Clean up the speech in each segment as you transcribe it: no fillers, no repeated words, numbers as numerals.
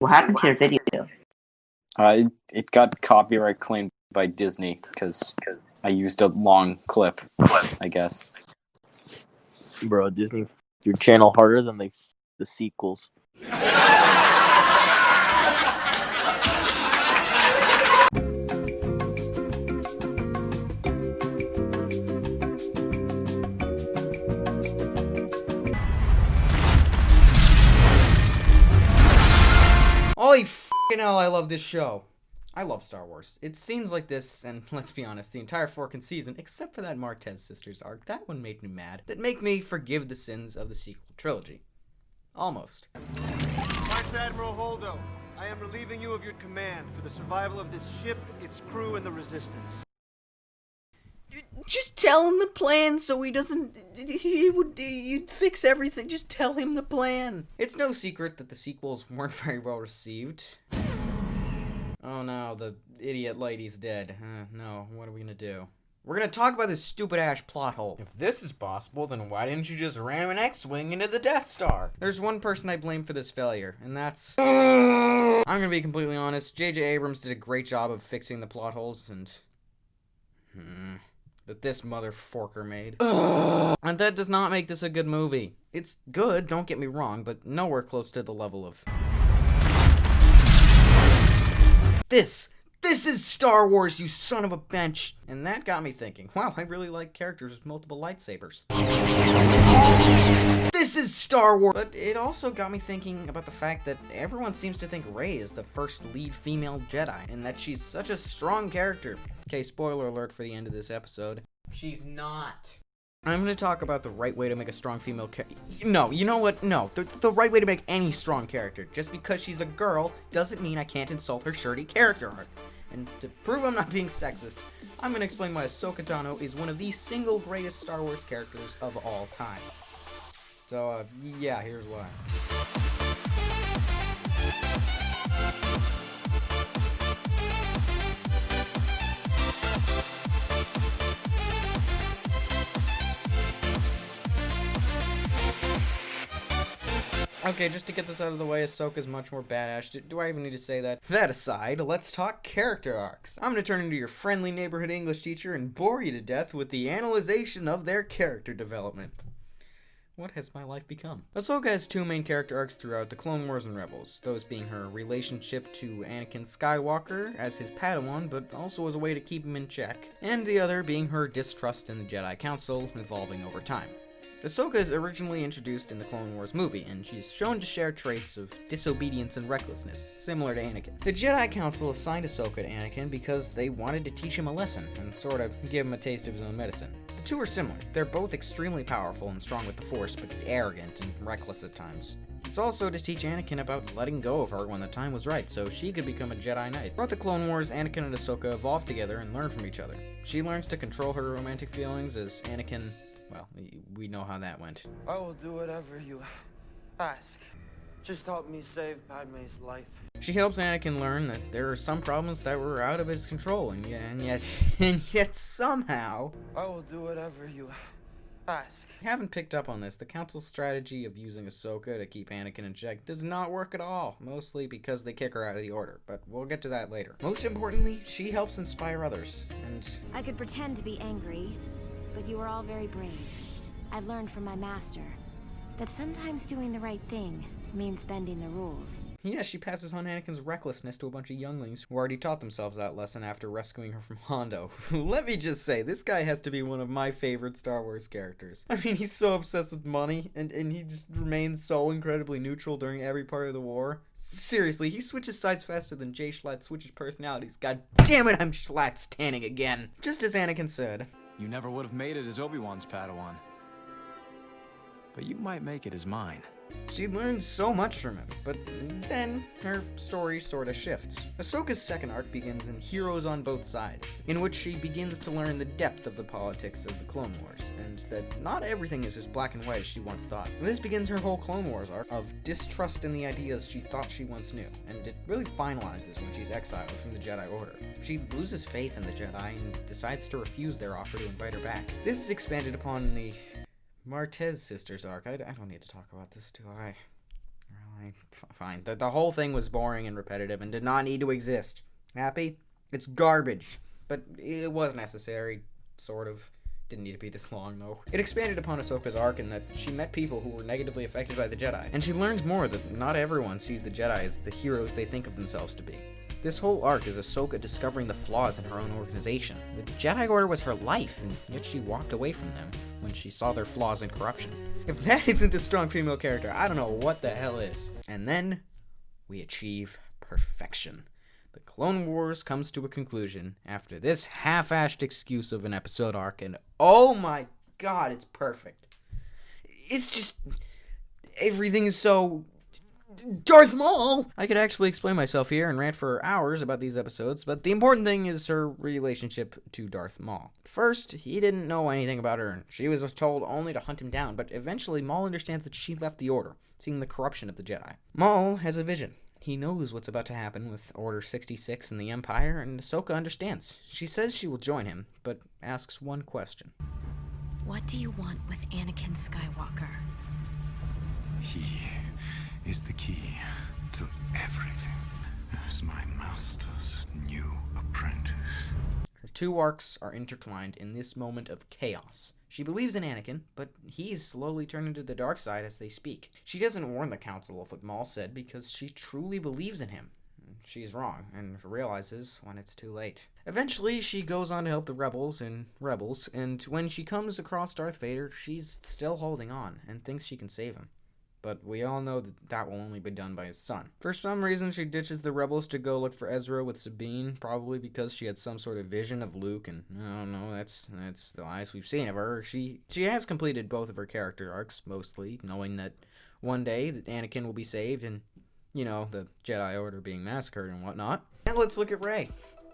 What happened to your video? It got copyright claimed by Disney because I used a long clip, I guess. Bro, Disney your channel harder than the sequels. Holy f***ing hell, I love this show. I love Star Wars. It's scenes like this, and let's be honest, the entire fucking season, except for that Martez sisters arc, that one made me mad. That make me forgive the sins of the sequel trilogy. Almost. Vice Admiral Holdo, I am relieving you of your command for the survival of this ship, its crew, and the Resistance. Just tell him the plan so he doesn't... You'd fix everything. Just tell him the plan. It's no secret that the sequels weren't very well received. Oh no, the idiot lady's dead. No, what are we gonna do? We're gonna talk about this stupid-ass plot hole. If this is possible, then why didn't you just ram an X-Wing into the Death Star? There's one person I blame for this failure, and that's... I'm gonna be completely honest, J.J. Abrams did a great job of fixing the plot holes, and... that this motherforker made. And that does not make this a good movie. It's good, don't get me wrong, but nowhere close to the level of... This is Star Wars, you son of a bench! And that got me thinking, wow, I really like characters with multiple lightsabers. This is Star Wars! But it also got me thinking about the fact that everyone seems to think Rey is the first lead female Jedi, and that she's such a strong character. Okay, spoiler alert for the end of this episode. She's not. I'm going to talk about the right way to make a strong female character. No, you know what? No, the right way to make any strong character. Just because she's a girl doesn't mean I can't insult her shirty character arc. And to prove I'm not being sexist, I'm going to explain why Ahsoka Tano is one of the single greatest Star Wars characters of all time. So, yeah, here's why. Okay, just to get this out of the way, Ahsoka's much more badass. Do I even need to say that? That aside, let's talk character arcs. I'm gonna turn into your friendly neighborhood English teacher and bore you to death with the analyzation of their character development. What has my life become? Ahsoka has two main character arcs throughout the Clone Wars and Rebels, those being her relationship to Anakin Skywalker as his Padawan, but also as a way to keep him in check, and the other being her distrust in the Jedi Council, evolving over time. Ahsoka is originally introduced in the Clone Wars movie, and she's shown to share traits of disobedience and recklessness, similar to Anakin. The Jedi Council assigned Ahsoka to Anakin because they wanted to teach him a lesson, and sort of give him a taste of his own medicine. The two are similar. They're both extremely powerful and strong with the Force, but arrogant and reckless at times. It's also to teach Anakin about letting go of her when the time was right, so she could become a Jedi Knight. Throughout the Clone Wars, Anakin and Ahsoka evolve together and learn from each other. She learns to control her romantic feelings as Anakin... well, we know how that went. I will do whatever you ask. Just help me save Padme's life. She helps Anakin learn that there are some problems that were out of his control, and yet somehow... I will do whatever you ask. If you haven't picked up on this, the Council's strategy of using Ahsoka to keep Anakin in check does not work at all, mostly because they kick her out of the Order, but we'll get to that later. Most importantly, she helps inspire others, and... I could pretend to be angry, but you are all very brave. I've learned from my master that sometimes doing the right thing means bending the rules. Yeah, she passes on Anakin's recklessness to a bunch of younglings who already taught themselves that lesson after rescuing her from Hondo. Let me just say, this guy has to be one of my favorite Star Wars characters. I mean, he's so obsessed with money, and he just remains so incredibly neutral during every part of the war. Seriously, he switches sides faster than Jay Schlatt switches personalities. God damn it, I'm Schlatt tanning again. Just as Anakin said. You never would have made it as Obi-Wan's Padawan. But you might make it as mine. She learns so much from him, but then her story sorta shifts. Ahsoka's second arc begins in Heroes on Both Sides, in which she begins to learn the depth of the politics of the Clone Wars, and that not everything is as black and white as she once thought. This begins her whole Clone Wars arc of distrust in the ideas she thought she once knew, and it really finalizes when she's exiled from the Jedi Order. She loses faith in the Jedi and decides to refuse their offer to invite her back. This is expanded upon in the Martez sisters arc. I don't need to talk about this, do I? Fine. The whole thing was boring and repetitive and did not need to exist. Happy? It's garbage. But it was necessary, sort of. Didn't need to be this long, though. It expanded upon Ahsoka's arc in that she met people who were negatively affected by the Jedi, and she learns more that not everyone sees the Jedi as the heroes they think of themselves to be. This whole arc is Ahsoka discovering the flaws in her own organization. The Jedi Order was her life, and yet she walked away from them when she saw their flaws and corruption. If that isn't a strong female character, I don't know what the hell is. And then, we achieve perfection. The Clone Wars comes to a conclusion after this half-assed excuse of an episode arc, and oh my god, it's perfect. It's just... everything is so... Darth Maul! I could actually explain myself here and rant for hours about these episodes, but the important thing is her relationship to Darth Maul. First, he didn't know anything about her, and she was told only to hunt him down, but eventually Maul understands that she left the Order, seeing the corruption of the Jedi. Maul has a vision. He knows what's about to happen with Order 66 and the Empire, and Ahsoka understands. She says she will join him, but asks one question. What do you want with Anakin Skywalker? He is the key to everything, as my master's new apprentice. Her two arcs are intertwined in this moment of chaos. She believes in Anakin, but he's slowly turning to the dark side as they speak. She doesn't warn the Council of what Maul said because she truly believes in him. She's wrong, and realizes when it's too late. Eventually, she goes on to help the rebels, and when she comes across Darth Vader, she's still holding on, and thinks she can save him. But we all know that will only be done by his son. For some reason, she ditches the rebels to go look for Ezra with Sabine, probably because she had some sort of vision of Luke, and I don't know, that's the last we've seen of her. She has completed both of her character arcs, mostly, knowing that one day that Anakin will be saved, and, you know, the Jedi Order being massacred and whatnot. And let's look at Rey.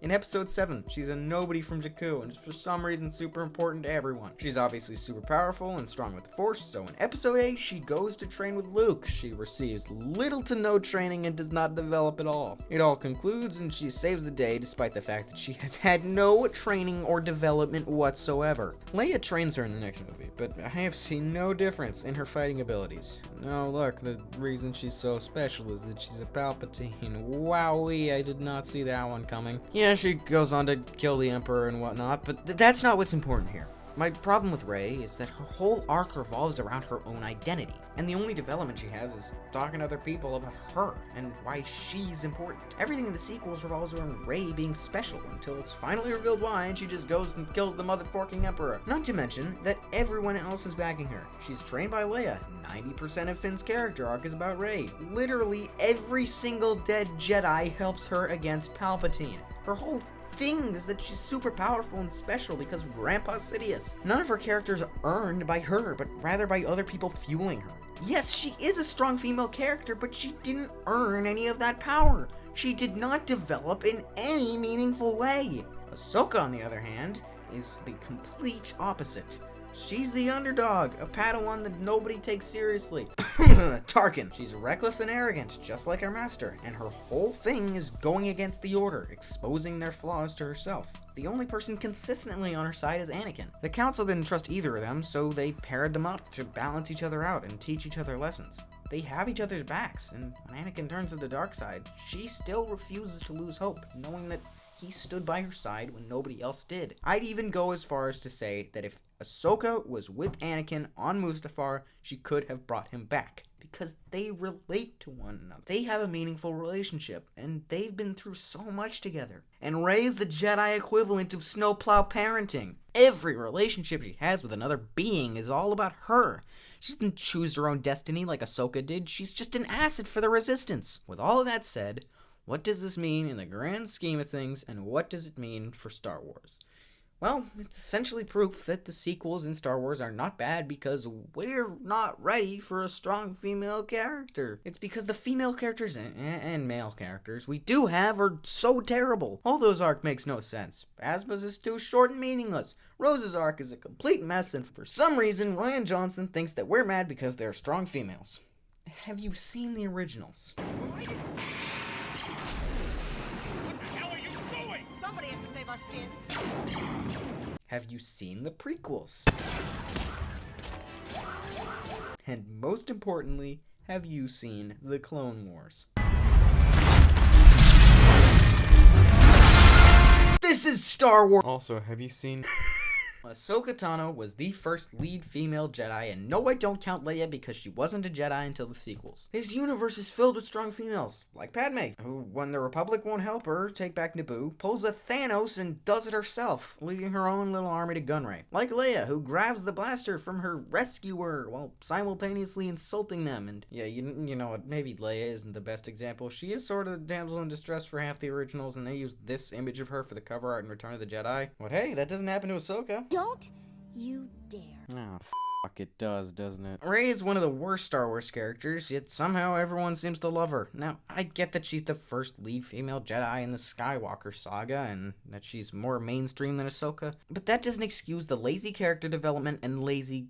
In episode 7, she's a nobody from Jakku, and is for some reason super important to everyone. She's obviously super powerful and strong with the Force, so in episode 8, she goes to train with Luke. She receives little to no training and does not develop at all. It all concludes, and she saves the day despite the fact that she has had no training or development whatsoever. Leia trains her in the next movie, but I have seen no difference in her fighting abilities. No, look, the reason she's so special is that she's a Palpatine. Wowee, I did not see that one coming. Yeah, she goes on to kill the Emperor and whatnot, but that's not what's important here. My problem with Rey is that her whole arc revolves around her own identity, and the only development she has is talking to other people about her and why she's important. Everything in the sequels revolves around Rey being special until it's finally revealed why, and she just goes and kills the motherfucking Emperor. Not to mention that everyone else is backing her. She's trained by Leia. 90% of Finn's character arc is about Rey. Literally every single dead Jedi helps her against Palpatine. Her whole thing is that she's super powerful and special because of Grandpa Sidious. None of her characters are earned by her, but rather by other people fueling her. Yes, she is a strong female character, but she didn't earn any of that power. She did not develop in any meaningful way. Ahsoka, on the other hand, is the complete opposite. She's the underdog, a Padawan that nobody takes seriously. Tarkin. She's reckless and arrogant, just like her master, and her whole thing is going against the Order, exposing their flaws to herself. The only person consistently on her side is Anakin. The Council didn't trust either of them, so they paired them up to balance each other out and teach each other lessons. They have each other's backs, and when Anakin turns to the dark side, she still refuses to lose hope, knowing that he stood by her side when nobody else did. I'd even go as far as to say that if Ahsoka was with Anakin on Mustafar, she could have brought him back, because they relate to one another. They have a meaningful relationship, and they've been through so much together. And Rey is the Jedi equivalent of snowplow parenting. Every relationship she has with another being is all about her. She doesn't choose her own destiny like Ahsoka did. She's just an asset for the Resistance. With all of that said, what does this mean in the grand scheme of things, and what does it mean for Star Wars? Well, it's essentially proof that the sequels in Star Wars are not bad because we're not ready for a strong female character. It's because the female characters and male characters we do have are so terrible. Holdo's arc makes no sense. Phasma's is too short and meaningless. Rose's arc is a complete mess, and for some reason, Rian Johnson thinks that we're mad because they're strong females. Have you seen the originals? Somebody has to save our skins. Have you seen the prequels? And most importantly, have you seen The Clone Wars? This is Star Wars! Also, have you seen... Ahsoka Tano was the first lead female Jedi, and no, I don't count Leia because she wasn't a Jedi until the sequels. This universe is filled with strong females, like Padme, who, when the Republic won't help her take back Naboo, pulls a Thanos and does it herself, leading her own little army to gunray. Like Leia, who grabs the blaster from her rescuer while simultaneously insulting them. And yeah, you know what, maybe Leia isn't the best example. She is sort of the damsel in distress for half the originals, and they used this image of her for the cover art in Return of the Jedi. But hey, that doesn't happen to Ahsoka. Don't you dare. Oh, fuck, it does, doesn't it? Rey is one of the worst Star Wars characters, yet somehow everyone seems to love her. Now, I get that she's the first lead female Jedi in the Skywalker saga, and that she's more mainstream than Ahsoka, but that doesn't excuse the lazy character development and lazy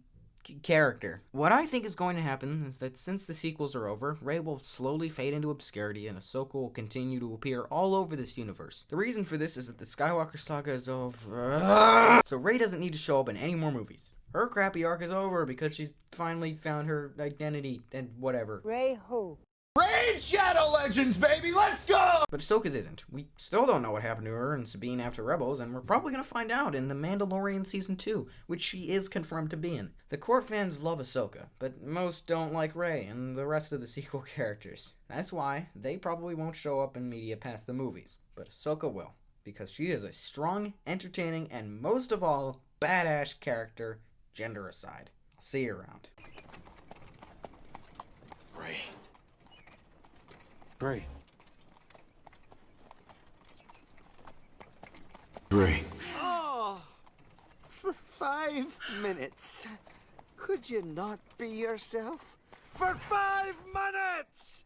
character. What I think is going to happen is that since the sequels are over, Rey will slowly fade into obscurity and Ahsoka will continue to appear all over this universe. The reason for this is that the Skywalker saga is over, so Rey doesn't need to show up in any more movies. Her crappy arc is over because she's finally found her identity and whatever. Ray who? Raid Shadow Legends, baby, let's go! But Ahsoka's isn't. We still don't know what happened to her and Sabine after Rebels, and we're probably going to find out in The Mandalorian Season 2, which she is confirmed to be in. The core fans love Ahsoka, but most don't like Rey and the rest of the sequel characters. That's why they probably won't show up in media past the movies. But Ahsoka will, because she is a strong, entertaining, and most of all, badass character, gender aside. I'll see you around. Ray. Ray. Ray. Oh, for 5 minutes. Could you not be yourself? For 5 minutes!